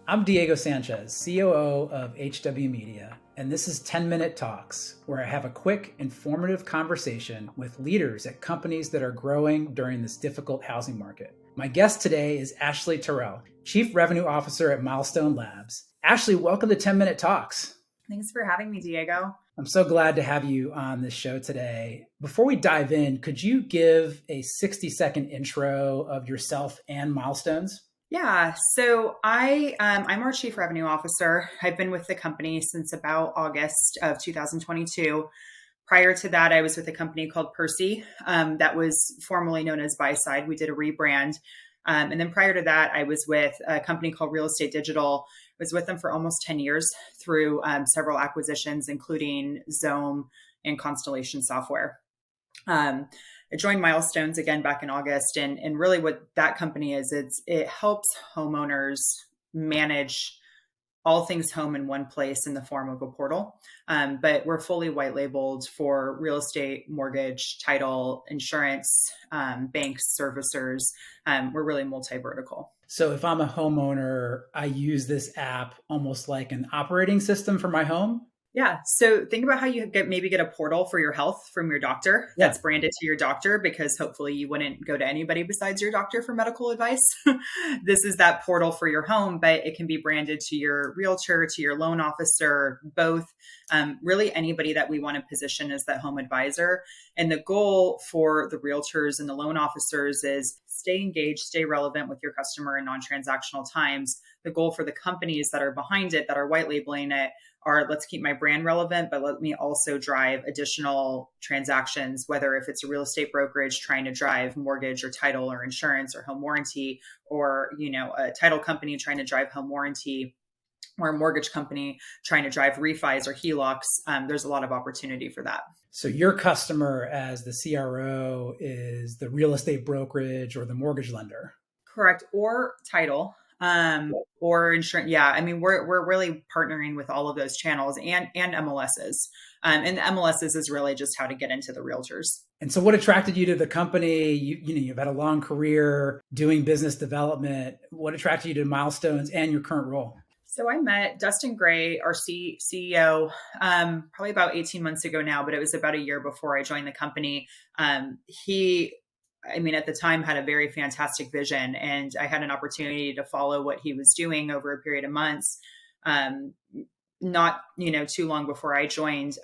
I'm Diego Sanchez, COO of HW Media, and this is 10-Minute Talks, where I have a quick, informative conversation with leaders at companies that are growing during this difficult housing market. My guest today is Ashley Terrell, Chief Revenue Officer at Milestone Labs. Ashley, welcome to 10-Minute Talks. Thanks for having me, Diego. I'm so glad to have you on this show today. Before we dive in, could you give a 60-second intro of yourself and Milestones? Yeah, so I'm our Chief Revenue Officer. I've been with the company since about August of 2022. Prior to that, I was with a company called Percy that was formerly known as Buyside. We did a rebrand. And then prior to that, I was with a company called Real Estate Digital. I was with them for almost 10 years through several acquisitions, including Zoom and Constellation Software. I joined Milestones again back in August, and really what that company is, it helps homeowners manage all things home in one place in the form of a portal. But we're fully white labeled for real estate, mortgage, title, insurance, banks, servicers. We're really multi-vertical. So if I'm a homeowner, I use this app almost like an operating system for my home. Yeah. So think about how you maybe get a portal for your health from your doctor that's branded to your doctor, because hopefully you wouldn't go to anybody besides your doctor for medical advice. This is that portal for your home, but it can be branded to your realtor, to your loan officer, both. Really anybody that we want to position as that home advisor. And the goal for the realtors and the loan officers is stay engaged, stay relevant with your customer in non-transactional times. The goal for the companies that are behind it, that are white labeling it, are let's keep my brand relevant, but let me also drive additional transactions, whether if it's a real estate brokerage trying to drive mortgage or title or insurance or home warranty, or, a title company trying to drive home warranty, or a mortgage company trying to drive refis or HELOCs. There's a lot of opportunity for that. So your customer as the CRO is the real estate brokerage or the mortgage lender. Correct. Or title. Or insurance. Yeah. I mean, we're really partnering with all of those channels and MLSs. And the MLSs is really just how to get into the realtors. And so what attracted you to the company? You've had a long career doing business development. What attracted you to Milestones and your current role? So I met Dustin Gray, our CEO, probably about 18 months ago now, but it was about a year before I joined the company. At the time had a very fantastic vision, and I had an opportunity to follow what he was doing over a period of months. Not, too long before I joined,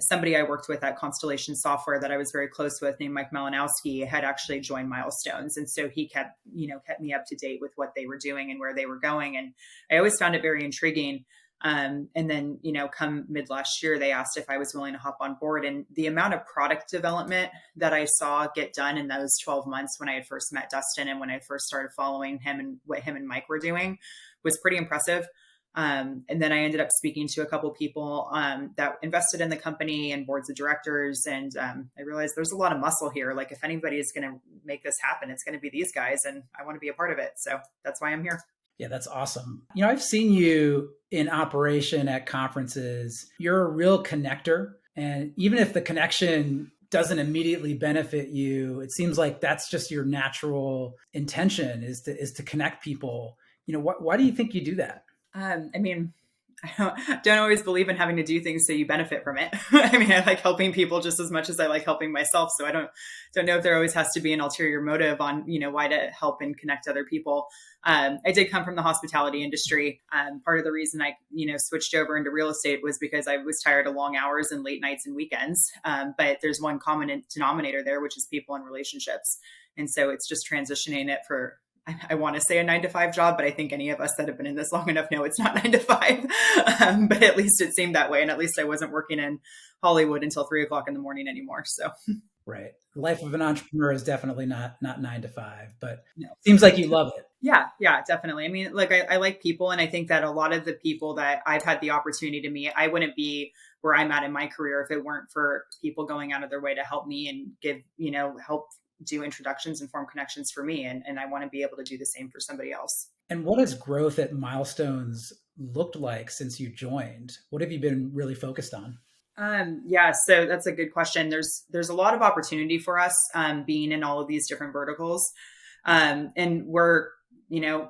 somebody I worked with at Constellation Software that I was very close with named Mike Malinowski had actually joined Milestones. And so he kept me up to date with what they were doing and where they were going. And I always found it very intriguing. And then, come mid last year, they asked if I was willing to hop on board. And the amount of product development that I saw get done in those 12 months when I had first met Dustin and when I first started following him and what him and Mike were doing was pretty impressive. And then I ended up speaking to a couple people that invested in the company and boards of directors. And I realized there's a lot of muscle here. Like if anybody is going to make this happen, it's going to be these guys. And I want to be a part of it. So that's why I'm here. Yeah, that's awesome. I've seen you in operation at conferences. You're a real connector. And even if the connection doesn't immediately benefit you, it seems like that's just your natural intention is to connect people. Why do you think you do that? I don't always believe in having to do things so you benefit from it. I like helping people just as much as I like helping myself. So I don't know if there always has to be an ulterior motive on, why to help and connect other people. I did come from the hospitality industry. Part of the reason I, switched over into real estate was because I was tired of long hours and late nights and weekends. But there's one common denominator there, which is people and relationships. And so it's just transitioning it for, I want to say a 9-to-5 job, but I think any of us that have been in this long enough know it's not 9-to-5. But at least it seemed that way. And at least I wasn't working in Hollywood until 3:00 in the morning anymore. So, right. The life of an entrepreneur is definitely not 9-to-5, but it seems like you love it. Yeah, definitely. I like people. And I think that a lot of the people that I've had the opportunity to meet, I wouldn't be where I'm at in my career if it weren't for people going out of their way to help me and give, help do introductions and form connections for me. And I want to be able to do the same for somebody else. And what has growth at Milestones looked like since you joined? What have you been really focused on? So that's a good question. There's a lot of opportunity for us being in all of these different verticals. And we're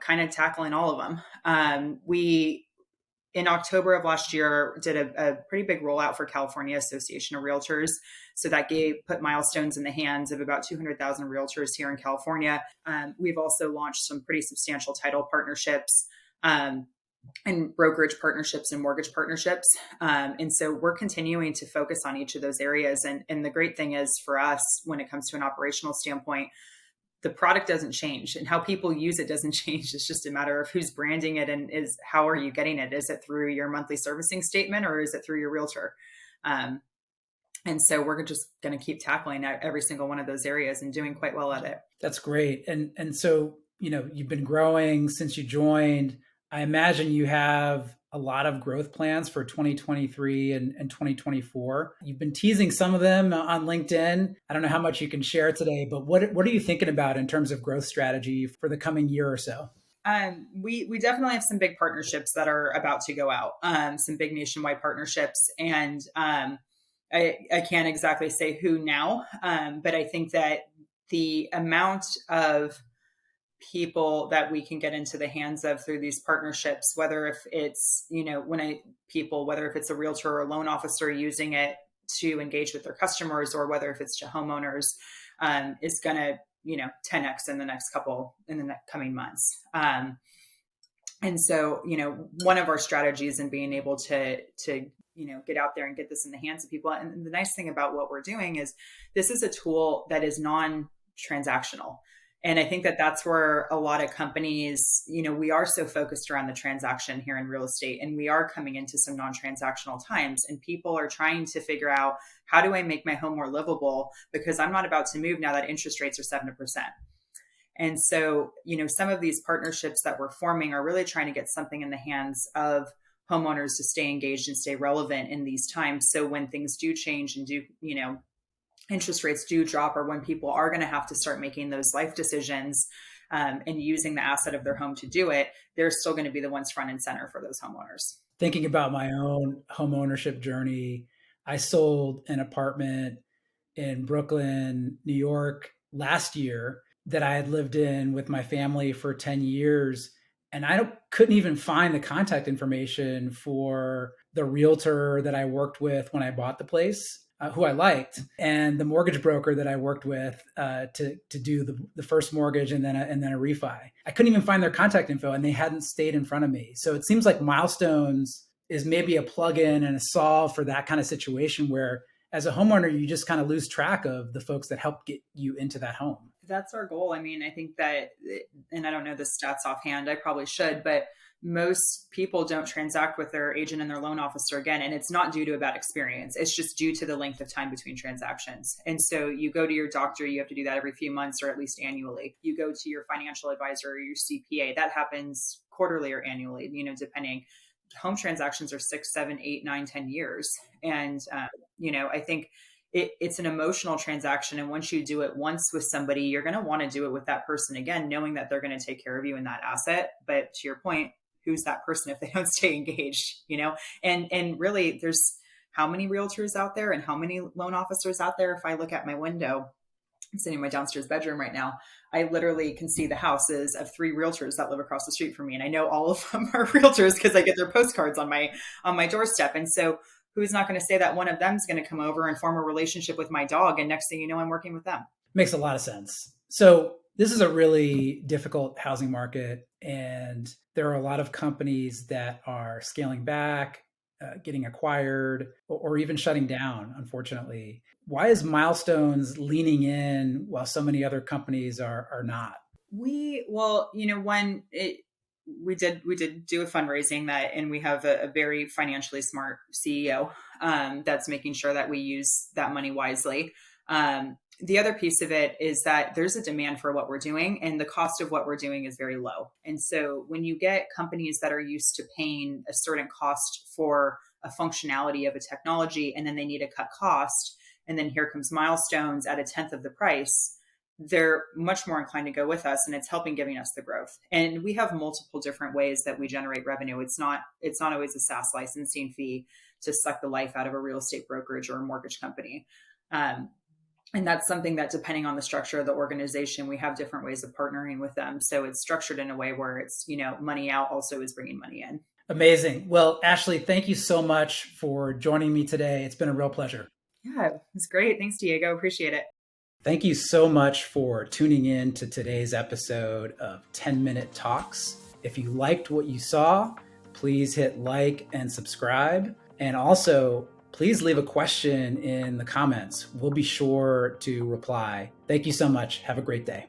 kind of tackling all of them. We, in October of last year, did a pretty big rollout for California Association of Realtors. So that put Milestones in the hands of about 200,000 realtors here in California. We've also launched some pretty substantial title partnerships, and brokerage partnerships and mortgage partnerships. And so we're continuing to focus on each of those areas. And the great thing is for us, when it comes to an operational standpoint, the product doesn't change and how people use it doesn't change. It's just a matter of who's branding it and how are you getting it? Is it through your monthly servicing statement or is it through your realtor? And so we're just going to keep tackling every single one of those areas and doing quite well at it. That's great. And so, you've been growing since you joined. I imagine you have a lot of growth plans for 2023 and 2024. You've been teasing some of them on LinkedIn. I don't know how much you can share today, but what are you thinking about in terms of growth strategy for the coming year or so? We definitely have some big partnerships that are about to go out, some big nationwide partnerships. And I can't exactly say who now, but I think that the amount of people that we can get into the hands of through these partnerships, whether if it's, whether if it's a realtor or a loan officer using it to engage with their customers, or whether if it's to homeowners, is going to, 10x in the coming months. And so, one of our strategies in being able to get out there and get this in the hands of people. And the nice thing about what we're doing is this is a tool that is non-transactional. And I think that that's where a lot of companies, we are so focused around the transaction here in real estate, and we are coming into some non-transactional times, and people are trying to figure out, how do I make my home more livable? Because I'm not about to move now that interest rates are 7%. And so, some of these partnerships that we're forming are really trying to get something in the hands of homeowners to stay engaged and stay relevant in these times. So when things do change and interest rates do drop, or when people are going to have to start making those life decisions and using the asset of their home to do it, they're still going to be the ones front and center for those homeowners. Thinking about my own home ownership journey, I sold an apartment in Brooklyn, New York last year that I had lived in with my family for 10 years. And I couldn't even find the contact information for the realtor that I worked with when I bought the place, who I liked, and the mortgage broker that I worked with to do the first mortgage and then a refi. I couldn't even find their contact info, and they hadn't stayed in front of me. So it seems like Milestones is maybe a plug-in and a solve for that kind of situation where, as a homeowner, you just kind of lose track of the folks that helped get you into that home. That's our goal. I mean, I think that, and I don't know the stats offhand, I probably should, but most people don't transact with their agent and their loan officer again. And it's not due to a bad experience. It's just due to the length of time between transactions. And so you go to your doctor, you have to do that every few months or at least annually. You go to your financial advisor or your CPA, that happens quarterly or annually, depending. Home transactions are 6, 7, 8, 9, 10 years. And, I think it's an emotional transaction. And once you do it once with somebody, you're going to want to do it with that person again, knowing that they're going to take care of you in that asset. But to your point, who's that person if they don't stay engaged, and really there's how many realtors out there and how many loan officers out there. If I look at my window, I'm sitting in my downstairs bedroom right now, I literally can see the houses of 3 realtors that live across the street from me. And I know all of them are realtors because I get their postcards on my doorstep. And so who's not going to say that one of them is going to come over and form a relationship with my dog? And next thing you know, I'm working with them. Makes a lot of sense. So this is a really difficult housing market, and there are a lot of companies that are scaling back, getting acquired, or even shutting down, unfortunately. Why is Milestones leaning in while so many other companies are not? We did do a fundraising and we have a very financially smart CEO that's making sure that we use that money wisely. The other piece of it is that there's a demand for what we're doing, and the cost of what we're doing is very low. And so when you get companies that are used to paying a certain cost for a functionality of a technology, and then they need to cut cost, and then here comes Milestones at 1/10 of the price, they're much more inclined to go with us, and it's giving us the growth. And we have multiple different ways that we generate revenue. It's not always a SaaS licensing fee to suck the life out of a real estate brokerage or a mortgage company. And that's something that, depending on the structure of the organization, we have different ways of partnering with them. So it's structured in a way where it's, money out also is bringing money in. Amazing. Well, Ashley, thank you so much for joining me today. It's been a real pleasure. Yeah, it's great. Thanks, Diego. Appreciate it. Thank you so much for tuning in to today's episode of 10-Minute Talks. If you liked what you saw, please hit like and subscribe. And also, please leave a question in the comments. We'll be sure to reply. Thank you so much. Have a great day.